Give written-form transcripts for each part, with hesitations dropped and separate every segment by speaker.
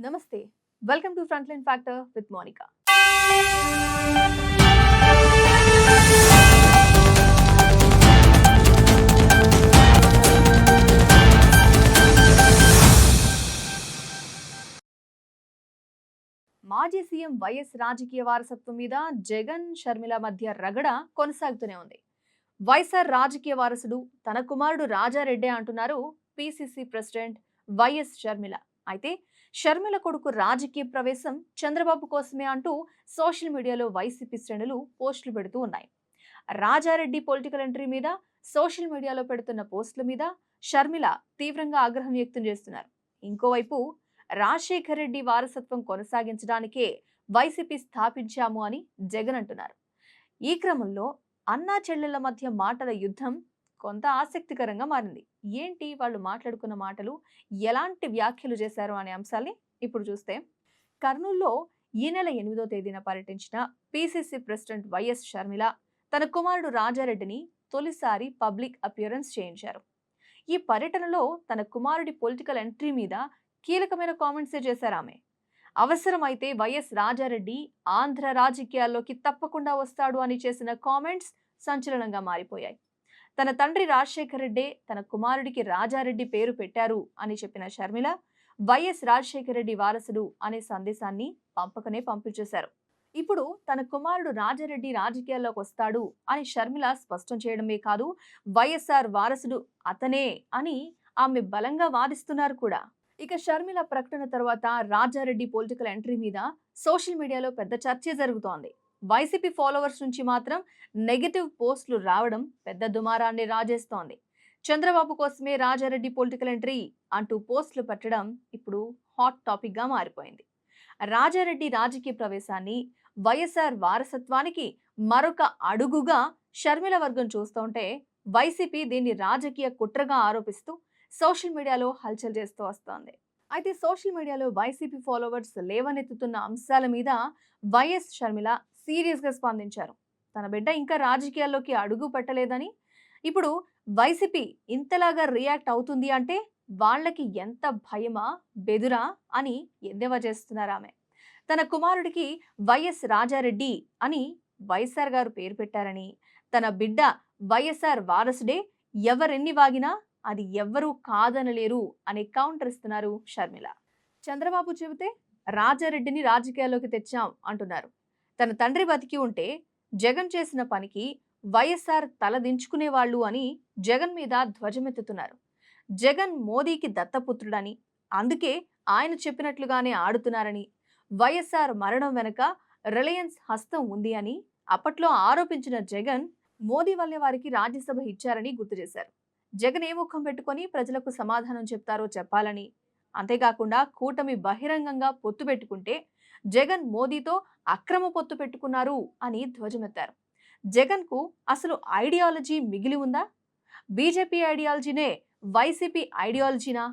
Speaker 1: నమస్తే. Welcome to frontline factor with Monica. మాజీ CM YS రాజకీయ వారసత్వం మీద జగన్, షర్మిల మధ్య రగడ కొనసాగుతూనే ఉంది. వైఎస్ఆర్ రాజకీయ వారసుడు తన కుమారుడు రాజారెడ్డే అంటున్నారు పిసిసి ప్రెసిడెంట్ వైఎస్ షర్మిల. అయితే షర్మిల కొడుకు రాజకీయ ప్రవేశం చంద్రబాబు కోసమే అంటూ సోషల్ మీడియాలో వైసీపీ శ్రేణులు పోస్టులు పెడుతూ ఉన్నాయి. రాజారెడ్డి పొలిటికల్ ఎంట్రీ మీద సోషల్ మీడియాలో పెడుతున్న పోస్టుల మీద షర్మిల తీవ్రంగా ఆగ్రహం వ్యక్తం చేస్తున్నారు. ఇంకోవైపు రాజశేఖర్ రెడ్డి వారసత్వం కొనసాగించడానికే వైసీపీ స్థాపించాము అని జగన్ అంటున్నారు. ఈ క్రమంలో అన్నా చెల్లెళ్ల మధ్య మాటల యుద్ధం కొంత ఆసక్తికరంగా మారింది. ఏంటి వాళ్ళు మాట్లాడుకున్న మాటలు, ఎలాంటి వ్యాఖ్యలు చేశారు అనే అంశాల్ని ఇప్పుడు చూస్తే, కర్నూలులో ఈ నెల 8వ తేదీన పర్యటించిన పిసిసి ప్రెసిడెంట్ వైఎస్ షర్మిల తన కుమారుడు రాజారెడ్డిని తొలిసారి పబ్లిక్ అపియరెన్స్ చేయించారు. ఈ పర్యటనలో తన కుమారుడి పొలిటికల్ ఎంట్రీ మీద కీలకమైన కామెంట్సే చేశారు ఆమె. అవసరమైతే వైఎస్ రాజారెడ్డి ఆంధ్ర రాజకీయాల్లోకి తప్పకుండా వస్తాడు అని చేసిన కామెంట్స్ సంచలనంగా మారిపోయాయి. తన తండ్రి రాజశేఖర్ రెడ్డే తన కుమారుడికి రాజారెడ్డి పేరు పెట్టారు అని చెప్పిన షర్మిల వైఎస్ రాజశేఖర్ రెడ్డి వారసుడు అనే సందేశాన్ని పంపించేశారు. ఇప్పుడు తన కుమారుడు రాజారెడ్డి రాజకీయాల్లోకి వస్తాడు అని షర్మిల స్పష్టం చేయడమే కాదు, వైఎస్ఆర్ వారసుడు అతనే అని ఆమె బలంగా వాదిస్తున్నారు కూడా. ఇక షర్మిల ప్రకటన తర్వాత రాజారెడ్డి పొలిటికల్ ఎంట్రీ మీద సోషల్ మీడియాలో పెద్ద చర్చ జరుగుతోంది. వైసీపీ ఫాలోవర్స్ నుంచి మాత్రం నెగటివ్ పోస్టులు రావడం పెద్ద దుమారాన్ని రాజేస్తోంది. చంద్రబాబు కోసమే రాజారెడ్డి పొలిటికల్ ఎంట్రీ అంటూ పోస్టులు పెట్టడం ఇప్పుడు హాట్ టాపిక్ గా మారిపోయింది. రాజారెడ్డి రాజకీయ ప్రవేశాన్ని వైఎస్ఆర్ వారసత్వానికి మరొక అడుగుగా షర్మిల వర్గం చూస్తుంటే, వైసీపీ దీన్ని రాజకీయ కుట్రగా ఆరోపిస్తూ సోషల్ మీడియాలో హల్చల్ చేస్తూ వస్తోంది. అయితే సోషల్ మీడియాలో వైసీపీ ఫాలోవర్స్ లేవనెత్తుతున్న అంశాల మీద వైఎస్ షర్మిల సీరియస్ గా స్పందించారు. తన బిడ్డ ఇంకా రాజకీయాల్లోకి అడుగు పెట్టలేదని, ఇప్పుడు వైసీపీ ఇంతలాగా రియాక్ట్ అవుతుంది అంటే వాళ్ళకి ఎంత భయమా, బెదురా అని ఎద్దేవా చేస్తున్నారు ఆమె. తన కుమారుడికి వైఎస్ రాజారెడ్డి అని వైఎస్ఆర్ గారు పేరు పెట్టారని, తన బిడ్డ వైఎస్ఆర్ వారసుడే, ఎవరెన్ని వాగినా అది ఎవ్వరూ కాదనలేరు అనే కౌంటర్ ఇస్తున్నారు షర్మిల. చంద్రబాబు చెబితే రాజారెడ్డిని రాజకీయాల్లోకి తెచ్చాం అంటున్నారు. తన తండ్రి బతికి ఉంటే జగన్ చేసిన పనికి వైఎస్ఆర్ తల దించుకునేవాళ్లు అని జగన్ మీద ధ్వజమెత్తుతున్నారు. జగన్ మోదీకి దత్తపుత్రుడని, అందుకే ఆయన చెప్పినట్లుగానే ఆడుతున్నారని, వైఎస్ఆర్ మరణం వెనుక రిలయన్స్ హస్తం ఉంది అని అప్పట్లో ఆరోపించిన జగన్ మోదీ వల్లే వారికి రాజ్యసభ ఇచ్చారని గుర్తు చేశారు. జగన్ ఏ ముఖం పెట్టుకొని ప్రజలకు సమాధానం చెప్తారో చెప్పాలని, అంతేకాకుండా కూటమి బహిరంగంగా పొత్తు పెట్టుకుంటే జగన్ మోదీతో అక్రమ పొత్తు పెట్టుకున్నారు అని ధ్వజమెత్తారు. జగన్ కు అసలు ఐడియాలజీ మిగిలి ఉందా? బీజేపీ ఐడియాలజీనే వైసీపీ ఐడియాలజీనా?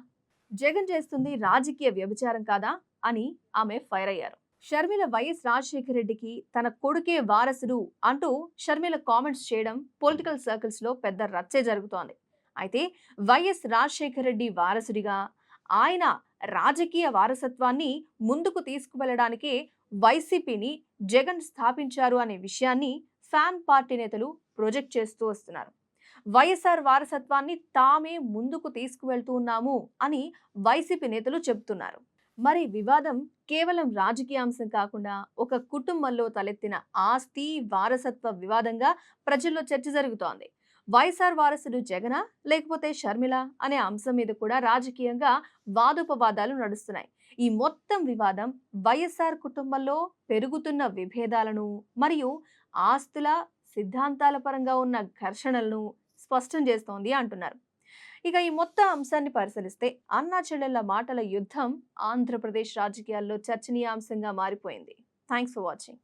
Speaker 1: జగన్ చేస్తుంది రాజకీయ వ్యభిచారం కాదా అని ఆమె ఫైర్ అయ్యారు. షర్మిల వైఎస్ రాజశేఖర్ రెడ్డికి తన కొడుకే వారసుడు అంటూ షర్మిల కామెంట్స్ చేయడం పొలిటికల్ సర్కిల్స్ లో పెద్ద రచ్చే జరుగుతోంది. అయితే వైఎస్ రాజశేఖర్ రెడ్డి వారసుడిగా ఆయన రాజకీయ వారసత్వాన్ని ముందుకు తీసుకువెళ్లడానికే వైసీపీని జగన్ స్థాపించారు అనే విషయాన్ని ఫ్యాన్ పార్టీ నేతలు ప్రొజెక్ట్ చేస్తూ వస్తున్నారు. వైఎస్ఆర్ వారసత్వాన్ని తామే ముందుకు తీసుకువెళ్తూ ఉన్నాము అని వైసీపీ నేతలు చెబుతున్నారు. మరి వివాదం కేవలం రాజకీయ అంశం కాకుండా ఒక కుటుంబంలో తలెత్తిన ఆస్తి వారసత్వ వివాదంగా ప్రజల్లో చర్చ జరుగుతోంది. వైఎస్ఆర్ వారసుడు జగనా లేకపోతే షర్మిల అనే అంశం మీద కూడా రాజకీయంగా వాదోపవాదాలు నడుస్తున్నాయి. ఈ మొత్తం వివాదం వైఎస్ఆర్ కుటుంబంలో పెరుగుతున్న విభేదాలను మరియు ఆస్తుల సిద్ధాంతాల పరంగా ఉన్న ఘర్షణలను స్పష్టం చేస్తోంది అంటున్నారు. ఇక ఈ మొత్తం అంశాన్ని పరిశీలిస్తే అన్నా చెల్లెళ్ల మాటల యుద్ధం ఆంధ్రప్రదేశ్ రాజకీయాల్లో చర్చనీయాంశంగా మారిపోయింది. Thanks for watching.